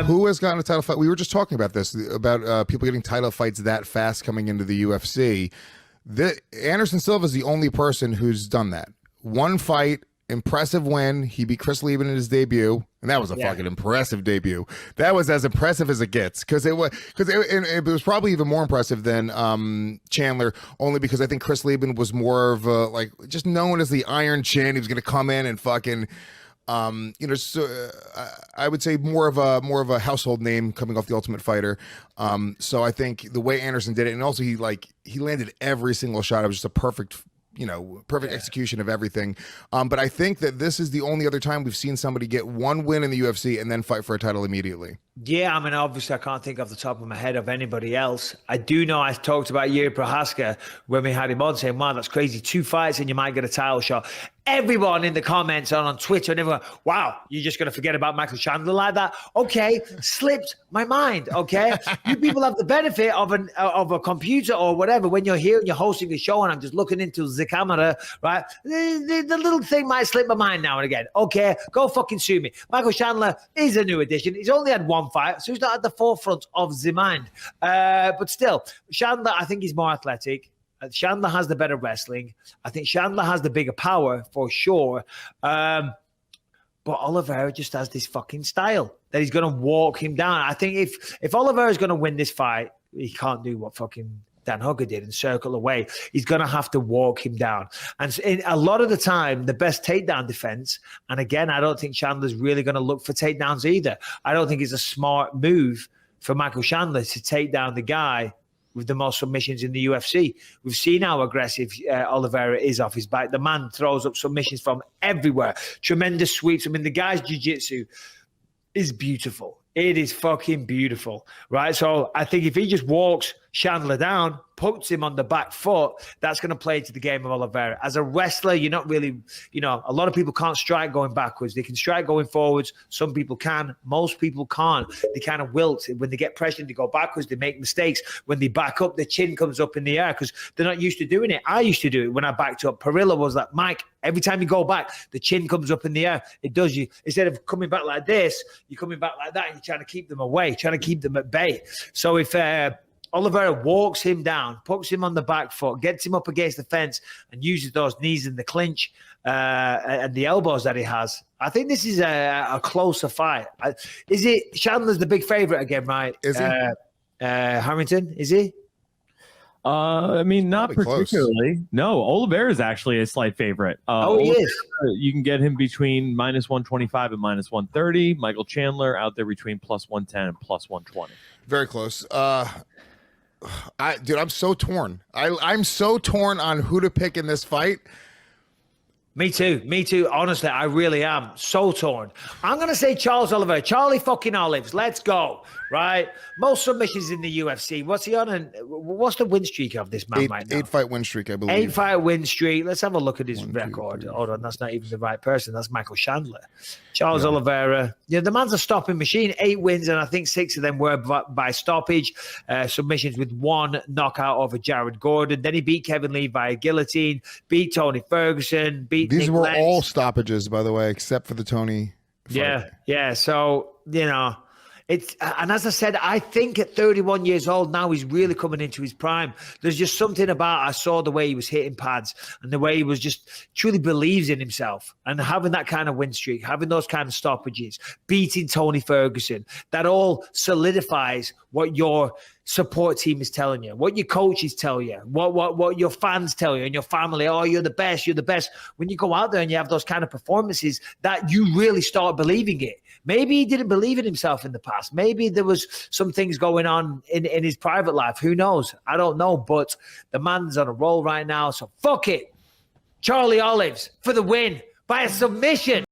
Who has gotten a title fight? We were just talking about this, about people getting title fights that fast coming into the UFC. Anderson Silva is the only person who's done that. One fight, impressive win. He beat Chris Lieben in his debut, and that was a fucking impressive debut. That was as impressive as it gets, because it was probably even more impressive than Chandler, only because I think Chris Lieben was more of a, like, just known as the Iron Chin. He was going to come in and fucking. I would say more of a household name coming off The Ultimate Fighter. So I think the way Anderson did it, and also he landed every single shot. It was just a perfect execution of everything. But I think that this is the only other time we've seen somebody get one win in the UFC and then fight for a title immediately. Yeah, I mean, obviously, I can't think off the top of my head of anybody else. I do know I talked about Yuri Prohaska when we had him on, saying, wow, that's crazy. 2 fights and you might get a title shot. Everyone in the comments and on Twitter and everyone, wow, you're just going to forget about Michael Chandler like that? Okay, slipped my mind, okay? You people have the benefit of a computer or whatever when you're here and you're hosting a show and I'm just looking into the camera, right? The little thing might slip my mind now and again. Okay, go fucking sue me. Michael Chandler is a new addition. He's only had one fight, so he's not at the forefront of the mind. But still, Chandler, I think he's more athletic. Chandler has the better wrestling. I think Chandler has the bigger power for sure. But Oliveira just has this fucking style that he's going to walk him down. I think if Oliveira is going to win this fight, he can't do what fucking Dan Hooker did and circle away. He's going to have to walk him down. And a lot of the time, the best takedown defense, and again, I don't think Chandler's really going to look for takedowns either. I don't think it's a smart move for Michael Chandler to take down the guy with the most submissions in the UFC. We've seen how aggressive Oliveira is off his back. The man throws up submissions from everywhere. Tremendous sweeps. I mean, the guy's jiu-jitsu is beautiful. It is fucking beautiful, right? So I think if he just walks Chandler down, puts him on the back foot, that's going to play into the game of Oliveira. As a wrestler, you're not really, a lot of people can't strike going backwards. They can strike going forwards. Some people can. Most people can't. They kind of wilt. When they get pressured, they go backwards. They make mistakes. When they back up, the chin comes up in the air because they're not used to doing it. I used to do it when I backed up. Perillo was like, Mike, every time you go back, the chin comes up in the air. It does you. Instead of coming back like this, you're coming back like that and you're trying to keep them away, trying to keep them at bay. So if Oliveira walks him down, puts him on the back foot, gets him up against the fence, and uses those knees in the clinch and the elbows that he has, I think this is a closer fight. Is it Chandler's the big favorite again, right? Is he? Harrington, is he? I mean, not Probably particularly. Close. No, Oliveira is actually a slight favorite. He Oliveira, is. You can get him between -125 and -130. Michael Chandler out there between +110 and +120. Very close. I'm so torn. I'm so torn on who to pick in this fight. Me too. Honestly, I really am so torn. I'm going to say Charles Oliveira. Charlie fucking Olives. Let's go. Right? Most submissions in the UFC. What's he on? And what's the win streak of this man right now? 8-fight win streak, I believe. 8-fight win streak. Let's have a look at his 1, 2, record. 3. Hold on, that's not even the right person. That's Michael Chandler. Charles Oliveira. Yeah, the man's a stopping machine. 8 wins, and I think 6 of them were by stoppage. Submissions with 1 knockout over Jared Gordon. Then he beat Kevin Lee via guillotine, beat Tony Ferguson, beat These Nick were Lenz. all stoppages, by the way, except for the Tony fight. Yeah. So, it's, and as I said, I think at 31 years old now, he's really coming into his prime. There's just something about, I saw the way he was hitting pads and the way he was just truly believes in himself, and having that kind of win streak, having those kind of stoppages, beating Tony Ferguson, that all solidifies what your support team is telling you, what your coaches tell you, what your fans tell you and your family. Oh, you're the best. When you go out there and you have those kind of performances, that you really start believing it. Maybe he didn't believe in himself in the past. Maybe there was some things going on in his private life. Who knows? I don't know, but the man's on a roll right now. So fuck it. Charlie Olives for the win by a submission.